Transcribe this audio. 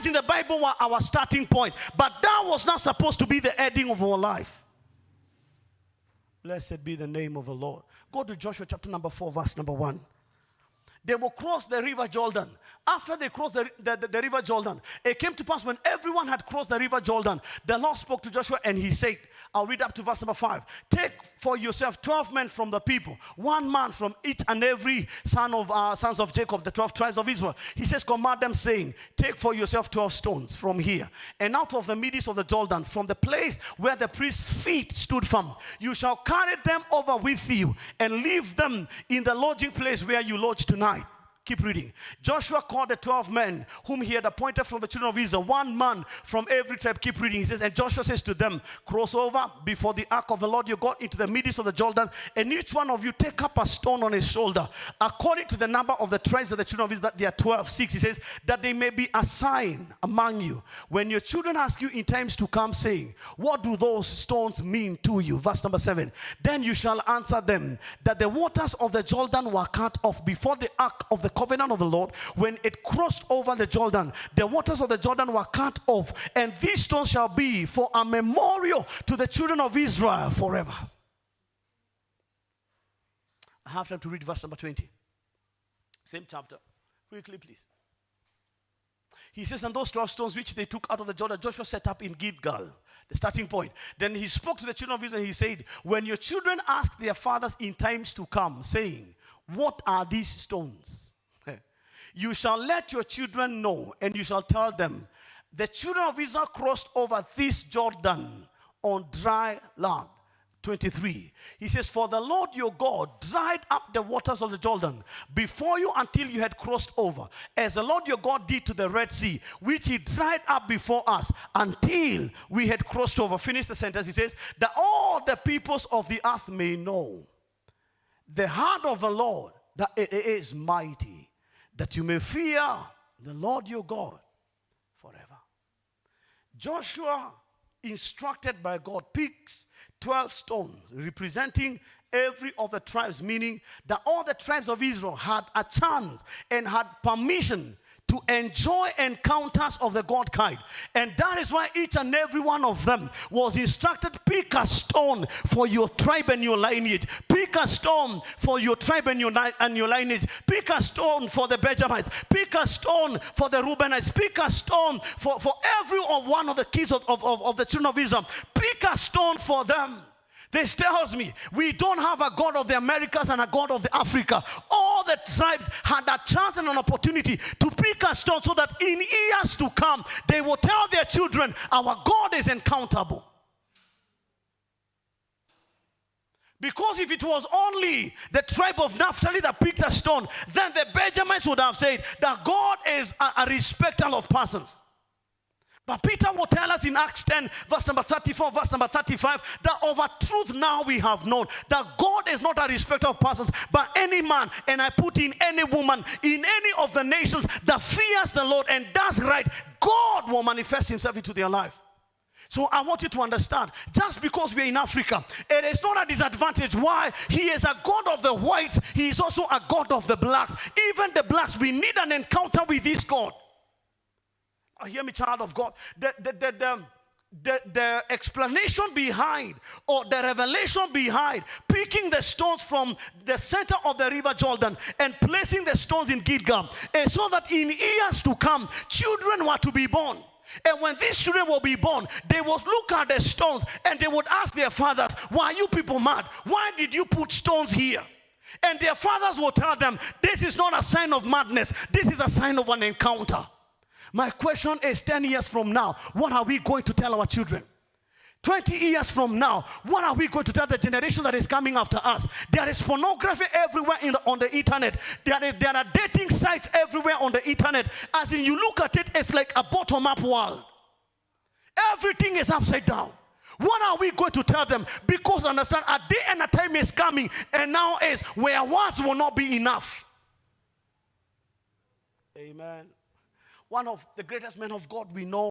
in the Bible were our starting point, but that was not supposed to be the ending of our life. Blessed be the name of the Lord. Go to Joshua chapter number 4, verse number 1. They will cross the river Jordan. After they crossed the river Jordan, it came to pass when everyone had crossed the river Jordan, the Lord spoke to Joshua and he said, I'll read up to verse number 5. Take for yourself 12 men from the people, one man from each and every sons of Jacob, the 12 tribes of Israel. He says, command them, saying, take for yourself 12 stones from here, and out of the midst of the Jordan, from the place where the priest's feet stood firm, you shall carry them over with you and leave them in the lodging place where you lodge tonight. Keep reading. Joshua called the 12 men whom he had appointed from the children of Israel, one man from every tribe. Keep reading. He says, and Joshua says to them, cross over before the ark of the Lord your God into the midst of the Jordan, and each one of you take up a stone on his shoulder, according to the number of the tribes of the children of Israel, that they are 12. 6, he says, that they may be a sign among you when your children ask you in times to come, saying, what do those stones mean to you? Verse number 7. Then you shall answer them that the waters of the Jordan were cut off before the ark of the covenant of the Lord. When it crossed over the Jordan, the waters of the Jordan were cut off, and these stones shall be for a memorial to the children of Israel forever. I have time to read verse number 20. Same chapter. Quickly, please. He says, and those 12 stones which they took out of the Jordan, Joshua set up in Gilgal, the starting point. Then he spoke to the children of Israel, and he said, when your children ask their fathers in times to come, saying, what are these stones? You shall let your children know, and you shall tell them, the children of Israel crossed over this Jordan on dry land. 23. He says, for the Lord your God dried up the waters of the Jordan before you until you had crossed over, as the Lord your God did to the Red Sea, which he dried up before us until we had crossed over. Finish the sentence. He says, that all the peoples of the earth may know the heart of the Lord, that it is mighty, that you may fear the Lord your God forever. Joshua, instructed by God, picks 12 stones representing every of the tribes, meaning that all the tribes of Israel had a chance and had permission to enjoy encounters of the God kind. And that is why each and every one of them was instructed, pick a stone for your tribe and your lineage. Pick a stone for your tribe and your lineage. Pick a stone for the Benjamites. Pick a stone for the Reubenites. Pick a stone for every one of the kids of the children of Israel. Pick a stone for them. This tells me we don't have a God of the Americas and a God of the Africa. All the tribes had a chance and an opportunity to pick a stone so that in years to come, they will tell their children, our God is uncountable. Because if it was only the tribe of Naphtali that picked a stone, then the Benjamites would have said that God is a respecter of persons. But Peter will tell us in Acts 10, verse number 34, verse number 35, that of a truth now we have known that God is not a respecter of persons, but any man, and I put in any woman, in any of the nations that fears the Lord and does right, God will manifest himself into their life. So I want you to understand, just because we are in Africa, it is not a disadvantage. Why? He is a God of the whites. He is also a God of the blacks. Even the blacks, we need an encounter with this God. Hear me, child of God. The explanation behind, or the revelation behind picking the stones from the center of the river Jordan and placing the stones in Gilgal is so that in years to come, children were to be born. And when these children will be born, they will look at the stones and they would ask their fathers, why are you people mad? Why did you put stones here? And their fathers will tell them, this is not a sign of madness. This is a sign of an encounter. My question is, 10 years from now, what are we going to tell our children? 20 years from now, what are we going to tell the generation that is coming after us? There is pornography everywhere on the internet. There are dating sites everywhere on the internet. As in, you look at it, it's like a bottom-up world. Everything is upside down. What are we going to tell them? Because understand, a day and a time is coming, and now is where words will not be enough. Amen. One of the greatest men of God we know